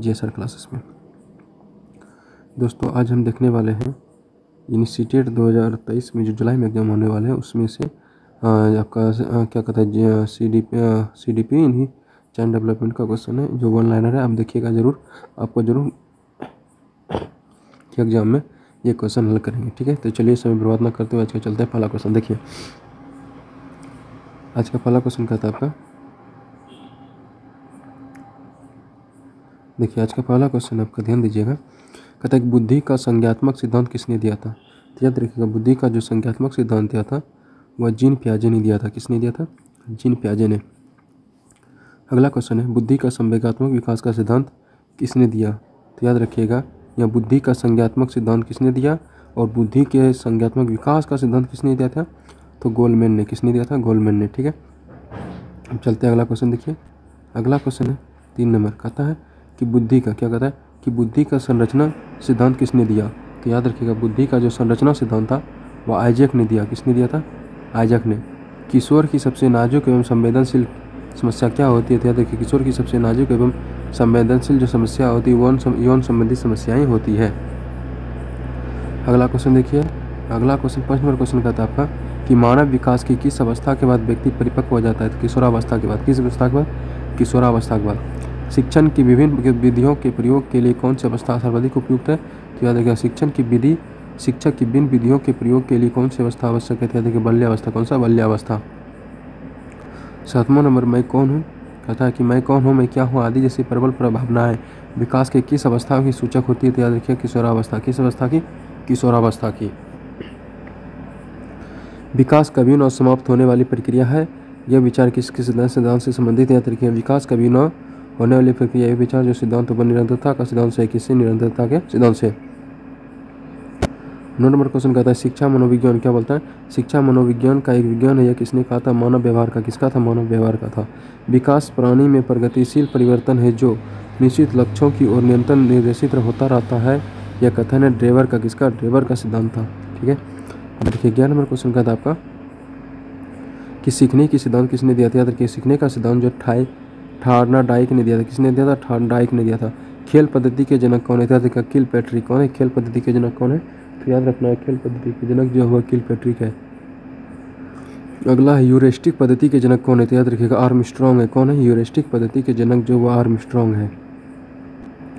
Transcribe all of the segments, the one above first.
GSR classes में। दोस्तों आज हम देखने वाले हैं यूनिवर्सिटी 2023 में जो जुलाई में एग्जाम होने वाले हैं उसमें से आपका क्या कहता है CDP इन्हीं चाइल्ड डेवलपमेंट का क्वेश्चन है जो वन लाइनर है। आप देखिएगा ज़रूर, आपको ज़रूर एग्जाम में ये क्वेश्चन हल करेंगे। ठीक है, तो चलिए समय बर्बाद ना करते हुए आज का चलते हैं पहला क्वेश्चन। देखिए आज का पहला क्वेश्चन कहता है आपका, देखिए आज का पहला क्वेश्चन आपका ध्यान दीजिएगा। कहता है कि बुद्धि का संज्ञात्मक सिद्धांत किसने दिया था। तो याद रखिएगा, बुद्धि का जो संज्ञात्मक सिद्धांत दिया था वह जीन पियाजे ने दिया था। किसने दिया था? जीन पियाजे ने। अगला क्वेश्चन है, बुद्धि का संवेगात्मक विकास का सिद्धांत किसने दिया। तो याद रखिएगा, यह बुद्धि का संज्ञात्मक सिद्धांत किसने दिया और बुद्धि के संज्ञात्मक विकास का सिद्धांत किसने दिया था? तो गोलमैन ने। किसने दिया था? गोलमैन ने। ठीक है, अब चलते हैं अगला क्वेश्चन। देखिए अगला क्वेश्चन है 3 नंबर, कहता है कि बुद्धि का क्या कहता है कि बुद्धि का संरचना सिद्धांत किसने दिया। तो याद रखिएगा, बुद्धि का जो संरचना सिद्धांत था वह आइजैक ने दिया। किसने दिया था? आइजैक ने। किशोर की सबसे नाजुक एवं संवेदनशील समस्या क्या होती है। तो याद रखिए, किशोर की सबसे नाजुक एवं संवेदनशील जो समस्या होती है यौन संबंधी समस्याएं होती है। अगला क्वेश्चन देखिए, अगला क्वेश्चन 5 नंबर क्वेश्चन कहता है आपका कि मानव विकास की किस अवस्था के बाद व्यक्ति परिपक्व हो जाता है। तो किशोरावस्था के बाद। किस अवस्था के बाद? किशोरावस्था के बाद। शिक्षण की विभिन्न विधियों के प्रयोग के लिए कौन सी अवस्था सर्वाधिक उपयुक्त है। तो याद रखिएगा, शिक्षक की विभिन्न विधियों के प्रयोग के लिए कौन सी अवस्था आवश्यक है। तो याद रखिए, बाल्यावस्था। कौन सा? बाल्यावस्था। 7वां नंबर, मैं कौन हूँ। कहता है कि मैं कौन हूँ, मैं क्या हूँ आदि जैसी प्रबल भावनाएं विकास के किस अवस्था की सूचक होती है। तो याद रखिए, किशोरावस्था। किस अवस्था की? किशोरावस्था की। विकास कभी न समाप्त होने वाली प्रक्रिया है। यह विचार किसके सिद्धांत से संबंधित है। याद रखिए, विकास कभी न होने वाली प्रक्रिया यह विचार जो सिद्धांत पर निरंतरता का सिद्धांत से। किससे? निरंतरता के सिद्धांत से। 9 नंबर क्वेश्चन कहता है शिक्षा मनोविज्ञान क्या बोलता है। शिक्षा मनोविज्ञान का एक विज्ञान है। यह किसने कहा था? मानव व्यवहार का। किसका था? मानव व्यवहार का था। विकास प्राणी में प्रगतिशील परिवर्तन है जो निश्चित लक्ष्यों की ओर निरंतर निर्देशित होता रहता है। यह कथन है ड्रेवर का। किसका? ड्रेवर का सिद्धांत था। ठीक है, अब देखिए 11 नंबर क्वेश्चन कहता है आपका कि सीखने की सिद्धांत किसने दिया था। याद रखिए, सीखने का सिद्धांत जो थॉर्नडाइक ने दिया था। किसने दिया था? थॉर्नडाइक ने दिया था। खेल पद्धति के जनक कौन है। याद रखिएगा, किलपैट्रिक। कौन है? खेल पद्धति के जनक कौन है? तो याद रखना है, खेल पद्धति के जनक जो हुआ किलपैट्रिक है। अगला है ह्यूरिस्टिक पद्धति के जनक कौन है। तो याद रखिएगा, आर्मस्ट्रॉन्ग है। कौन है? ह्यूरिस्टिक पद्धति के जनक जो हुआ आर्मस्ट्रॉन्ग है।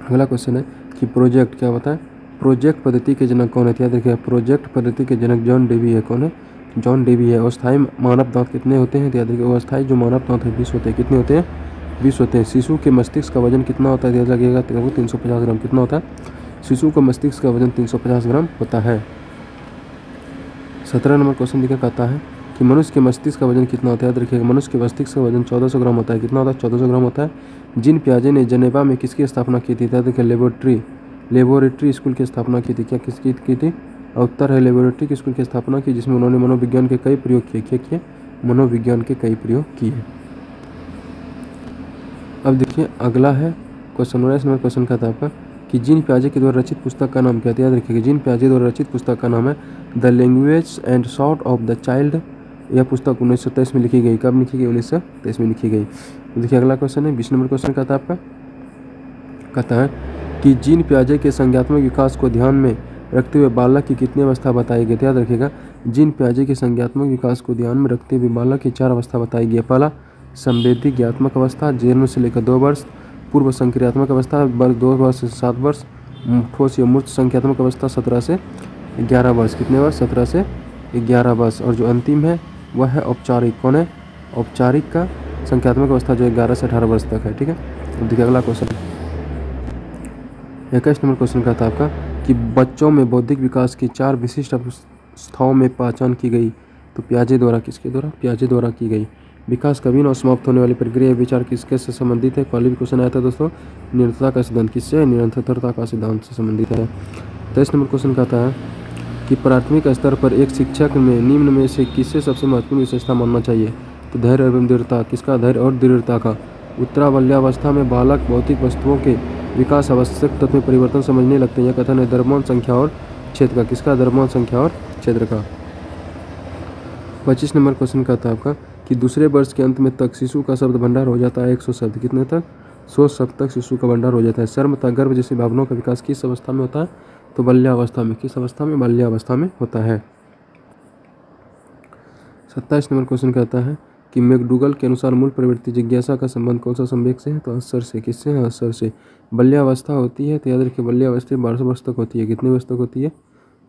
अगला क्वेश्चन है कि प्रोजेक्ट क्या होता है। प्रोजेक्ट पद्धति के जनक कौन है। तो याद रखिएगा, प्रोजेक्ट पद्धति के जनक जॉन डेवी है। कौन है? जॉन डेवी है। अस्थायी मानव दांत कितने होते हैं। तो याद रखिएगा, अस्थायी जो मानव दांत है 20 होते हैं। कितने होते हैं? 20 होते हैं। शिशु के मस्तिष्क का वजन कितना होता है। याद रखिएगा, 350 ग्राम। कितना होता है? शिशु का मस्तिष्क का वजन 350 ग्राम होता है। 17 नंबर क्वेश्चन देखिए, कहता है कि मनुष्य के मस्तिष्क का वजन कितना होता है। याद रखिएगा, मनुष्य के मस्तिष्क का वजन 1400 ग्राम होता है। कितना होता है? 1400 ग्राम होता है। जीन पियाजे ने जेनेवा में किसकी स्थापना की थी। याद रखिए, लेबोरेटरी स्कूल की स्थापना की थी। क्या किसकी की थी? उत्तर है लेबोरेटरी स्कूल की स्थापना की, जिसमें उन्होंने मनोविज्ञान के कई प्रयोग किए। क्या किए? मनोविज्ञान के कई प्रयोग किए। अब देखिए अगला है क्वेश्चन 19 नंबर क्वेश्चन कहता है आपका कि जीन पियाजे के द्वारा रचित पुस्तक का नाम क्या है। याद रखिएगा, जीन पियाजे द्वारा रचित पुस्तक का नाम है the language and sort of the child. यह पुस्तक 1923 में लिखी गई। कब लिखी गई? 1923 में लिखी गई। देखिए अगला क्वेश्चन है 20 नंबर क्वेश्चन कहता है आपका, कहता है कि जीन पियाजे के संज्ञात्मक विकास को ध्यान में रखते हुए बालक की कितनी अवस्था बताई गई। याद रखिएगा, जीन पियाजे के संज्ञात्मक विकास को ध्यान में रखते हुए बालक की 4 अवस्था बताई गई। पहला संवेदी ज्ञात्मक अवस्था, जन्म से लेकर 2 वर्ष। पूर्व संक्रियात्मक अवस्था 2 वर्ष से 7 वर्ष। ठोस या मूर्त संख्यात्मक अवस्था 17 से 11 वर्ष। कितने वर्ष? 17 से 11 वर्ष। और जो अंतिम है वह है औपचारिक। कौन है? औपचारिक का संख्यात्मक अवस्था जो 11 से 18 वर्ष तक है। ठीक है, अब देखिए अगला क्वेश्चन 21 नंबर क्वेश्चन कहता है आपका कि बच्चों में बौद्धिक विकास की 4 विशिष्ट अवस्थाओं में पहचान की गई। तो पियाजे द्वारा। किसके द्वारा? पियाजे द्वारा की गई। विकास कभी न समाप्त होने वाली प्रक्रिया विचार किसके से संबंधित है। कल भी क्वेश्चन आया था दोस्तों, निरंतरता का सिद्धांत। किससे? निरंतरता का सिद्धांत से संबंधित है। 23 नंबर क्वेश्चन कहता है कि प्राथमिक स्तर पर एक शिक्षक में निम्न में से किससे सबसे महत्वपूर्ण विशेषता मानना चाहिए। तो धैर्य एवं दृढ़ता। किसका? धैर्य और दृढ़ता का। उत्तरावल्यावस्था में बालक भौतिक वस्तुओं के विकास आवश्यक तत्व में परिवर्तन समझने लगते हैं। यह कथन है द्रव्यमान संख्या और क्षेत्र का। किसका? द्रव्यमान संख्या और क्षेत्र का। 25 नंबर क्वेश्चन कहता है आपका कि दूसरे वर्ष के अंत में तक शिशु का शब्द भंडार हो जाता है 100 शब्द। कितने तक? 16 सप्ताह तक शिशु का भंडार हो जाता है। शर्म तथा गर्भ जैसी भावनाओं का विकास किस अवस्था में होता है? तो बाल्यावस्था में। किस अवस्था में? बाल्यावस्था में होता है। 27 नंबर क्वेश्चन कहता है कि मैकडूगल के अनुसार मूल प्रवृत्ति जिज्ञासा का संबंध कौन सा संवेग से है? तो असर से। किससे है? असर से। बाल्यावस्था होती है तो याद रखिए बाल्यावस्था 12 वर्ष तक होती है। कितने वर्ष तक होती है?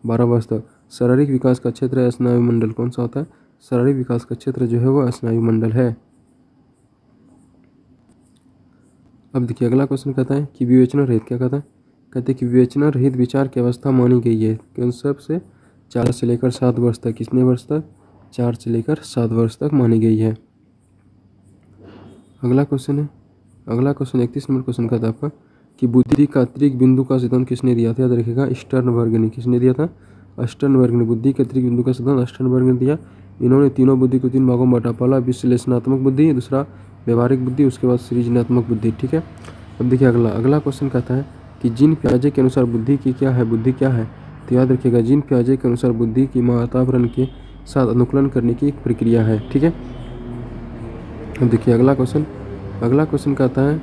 12 वर्ष तक। शारीरिक विकास का क्षेत्र है स्नायु मंडल। कौन सा होता है? शारीरिक विकास का क्षेत्र जो है वो स्नायु मंडल है। अब देखिए अगला क्वेश्चन कहता है कि विवेचना रहित, क्या कहता है? कहते हैं कि विवेचना रहित विचार की अवस्था मानी गई है कौन से? 4 से लेकर 7 वर्ष तक। कितने वर्ष तक? 4 से लेकर 7 वर्ष तक मानी गई है। अगला क्वेश्चन 31 नंबर क्वेश्चन कहता है आपका कि बुद्धि का अतिरिक्त बिंदु का सिद्धांत किसने दिया था? याद रखिएगा स्टर्नबर्ग ने। किसने दिया था? स्टर्नबर्ग ने। बुद्धि के अतिरिक्त बिंदु का सिद्धांत स्टर्नबर्ग ने दिया। इन्होंने तीनों बुद्धि को 3 भागों में बांटा। पहला विश्लेषणात्मक बुद्धि, दूसरा व्यवहारिक बुद्धि, उसके बाद सृजनात्मक बुद्धि। ठीक है। अब देखिए अगला क्वेश्चन कहता है कि जीन पियाजे के अनुसार बुद्धि की क्या है? बुद्धि क्या है? तो याद रखिएगा जीन पियाजे के अनुसार बुद्धि की वातावरण के साथ अनुकूलन करने की एक प्रक्रिया है। ठीक है। अब देखिए अगला क्वेश्चन कहता है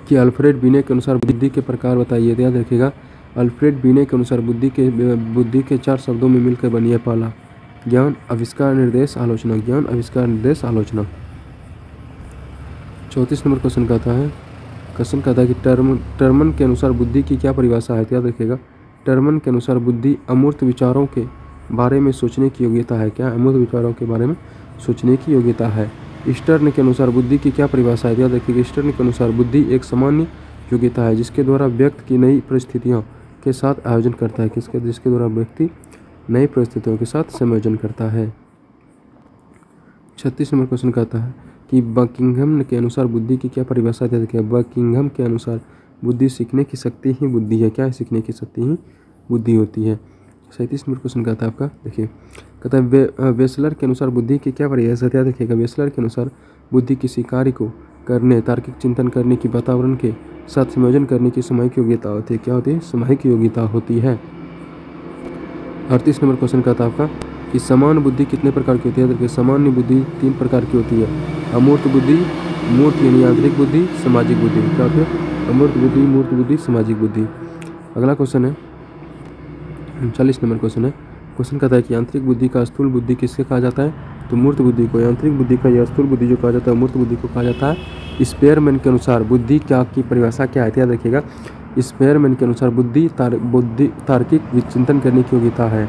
कि अल्फ्रेड बिने के अनुसार बुद्धि के प्रकार बताइए। तो याद रखिएगा अल्फ्रेड बिने के अनुसार बुद्धि के 4 शब्दों में मिलकर बनी है। पहला ज्ञान, आविष्कार, निर्देश, आलोचना। ज्ञान, आविष्कार, निर्देश, आलोचना। 34 नंबर क्वेश्चन कहता है कि टर्मन के अनुसार बुद्धि की क्या परिभाषा है? याद रखिएगा टर्मन के अनुसार बुद्धि अमूर्त विचारों के बारे में सोचने की योग्यता है। क्या? अमूर्त विचारों के बारे में सोचने की योग्यता है। स्टर्न के अनुसार बुद्धि की क्या परिभाषा है? याद रखिएगा स्टर्न के अनुसार बुद्धि एक सामान्य योग्यता है जिसके द्वारा व्यक्ति की नई परिस्थितियों के साथ आयोजन करता है। जिसके द्वारा व्यक्ति नई परिस्थितियों के साथ संयोजन करता है। 36 नंबर क्वेश्चन कहता है कि बकिंघम के अनुसार बुद्धि की क्या परिभाषा है? देखिए बकिंघम के अनुसार बुद्धि सीखने की शक्ति ही बुद्धि है। क्या है? सीखने की शक्ति ही बुद्धि होती है। 37 नंबर क्वेश्चन कहता है आपका देखिए कहता है वेसलर के अनुसार बुद्धि की क्या परिभाषा है? देखिएगा वेसलर के अनुसार बुद्धि किसी कार्य को करने, तार्किक चिंतन करने की, वातावरण के साथ संयोजन करने की सामूहिक योग्यता होती है। क्या होती है? सामूहिक योग्यता होती है। 38 नंबर क्वेश्चन कहता है आपका कि समान बुद्धि कितने प्रकार की होती है? देखिए सामान्य बुद्धि 3 प्रकार की होती है। अमूर्त बुद्धि, मूर्त यानी आंतरिक बुद्धि, सामाजिक बुद्धि। क्या होती है? अमूर्त बुद्धि, मूर्त बुद्धि, सामाजिक बुद्धि। अगला क्वेश्चन है 39 नंबर क्वेश्चन कहता है कि आंतरिक बुद्धि का स्थूल बुद्धि किससे कहा जाता है? तो मूर्त बुद्धि को। आंतरिक बुद्धि का या स्थूल बुद्धि जो कहा जाता है मूर्त बुद्धि को कहा जाता है। स्पेयरमैन के अनुसार बुद्धि क्या की परिभाषा क्या है? याद रखिएगा स्पेयरमैन के अनुसार बुद्धि तार्किक चिंतन करने की योग्यता है।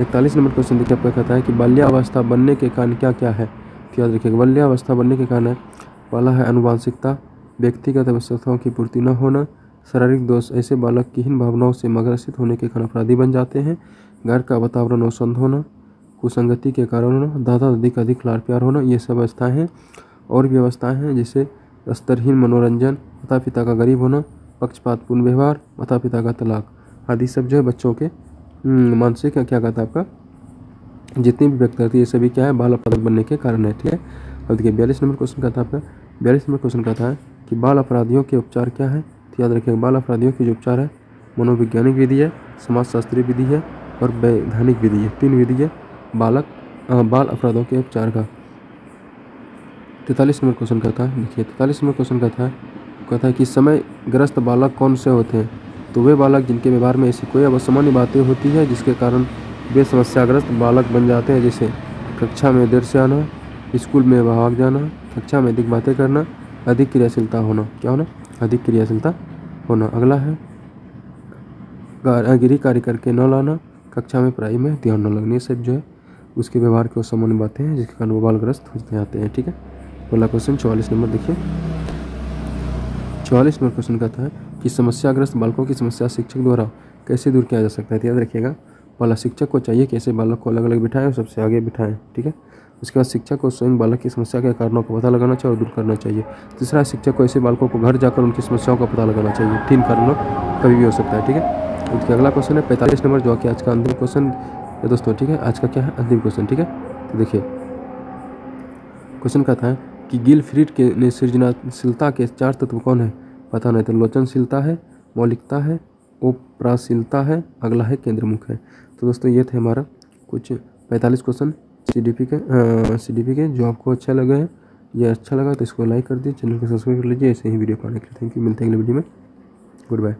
41 नंबर क्वेश्चन देखिए आपका कहता है कि बाल्यावस्था बनने के कारण क्या क्या है? तो याद रखिएगा बाल्यावस्था बनने के कारण है पहला है अनुवांशिकता, व्यक्तिगत आवश्यकताओं की पूर्ति न होना, शारीरिक दोष। ऐसे बालक की हीन भावनाओं से ग्रसित होने के कारण अपराधी बन जाते हैं। घर का वातावरण अशुद्ध होना, कुसंगति के कारण होना, दादा दादी का अधिक लाड़ प्यार होना, ये सब अवस्थाएं हैं। और भी अवस्थाएं हैं जैसे स्तरहीन मनोरंजन, माता पिता का गरीब होना, पक्षपातपूर्ण व्यवहार, माता पिता का तलाक आदि सब जो है बच्चों के मानसिक क्या कहता है आपका जितनी भी व्यक्त करती है ये सभी क्या है? बाल अपराधी बनने के कारण है। ठीक है। अब देखिए 42 नंबर क्वेश्चन कहता है आपका 42 नंबर क्वेश्चन कहता है कि बाल अपराधियों के उपचार क्या है? तो याद रखिएगा बाल अपराधियों के जो उपचार है मनोवैज्ञानिक विधि है, समाजशास्त्रीय विधि है और वैधानिक विधि है। 3 विधि है बाल अपराधों के उपचार का। 43 नंबर क्वेश्चन कहता है देखिए 43 नंबर क्वेश्चन कहता है कि समय ग्रस्त बालक कौन से होते हैं? तो वे बालक जिनके व्यवहार में ऐसी कोई असामान्य बातें होती है जिसके कारण वे समस्याग्रस्त बालक बन जाते हैं। जैसे कक्षा में देर से आना, स्कूल में भाग जाना, कक्षा में अधिक बातें करना, अधिक क्रियाशीलता होना। क्या होना? अधिक क्रियाशीलता होना। अगला है गृह कार्य करके न लाना, कक्षा में पढ़ाई में ध्यान न लगने। सब जो है उसके व्यवहार के सामान्य बातें हैं जिसके कारण वो बालग्रस्त हो जाते हैं। ठीक है। पहला क्वेश्चन 44 नंबर देखिए 44 नंबर क्वेश्चन कहता है कि समस्याग्रस्त बालकों की समस्या शिक्षक द्वारा कैसे दूर किया जा सकता है? याद रखिएगा पहला शिक्षक को चाहिए कि ऐसे बालक को अलग अलग बिठाएं और सबसे आगे बिठाएं। ठीक है। उसके बाद शिक्षक को स्वयं बालक की समस्या के कारणों का पता लगाना चाहिए और दूर करना चाहिए। तीसरा शिक्षक को ऐसे बालकों को घर जाकर उनकी समस्याओं का पता लगाना चाहिए। 3 कारणों कभी भी हो सकता है। ठीक है। उसके अगला क्वेश्चन है 45 नंबर जो कि आज का अंतिम क्वेश्चन है दोस्तों। ठीक है। आज का क्या है? अंतिम क्वेश्चन। ठीक है। तो देखिए क्वेश्चन कहता है कि गिलफ्रीड के सृजनशीलता के 4 तत्व कौन है? पता नहीं। तो लोचनशीलता है, मौलिकता है, उपराशीलता है, अगला है केंद्रमुख है। तो दोस्तों ये थे हमारा कुछ 45 क्वेश्चन CDP के जो आपको अच्छा लगे हैं ये अच्छा लगा तो इसको लाइक कर दीजिए, चैनल को सब्सक्राइब कर लीजिए ऐसे ही वीडियो पाने के लिए। थैंक यू, मिलते हैं अगले वीडियो में। Good bye.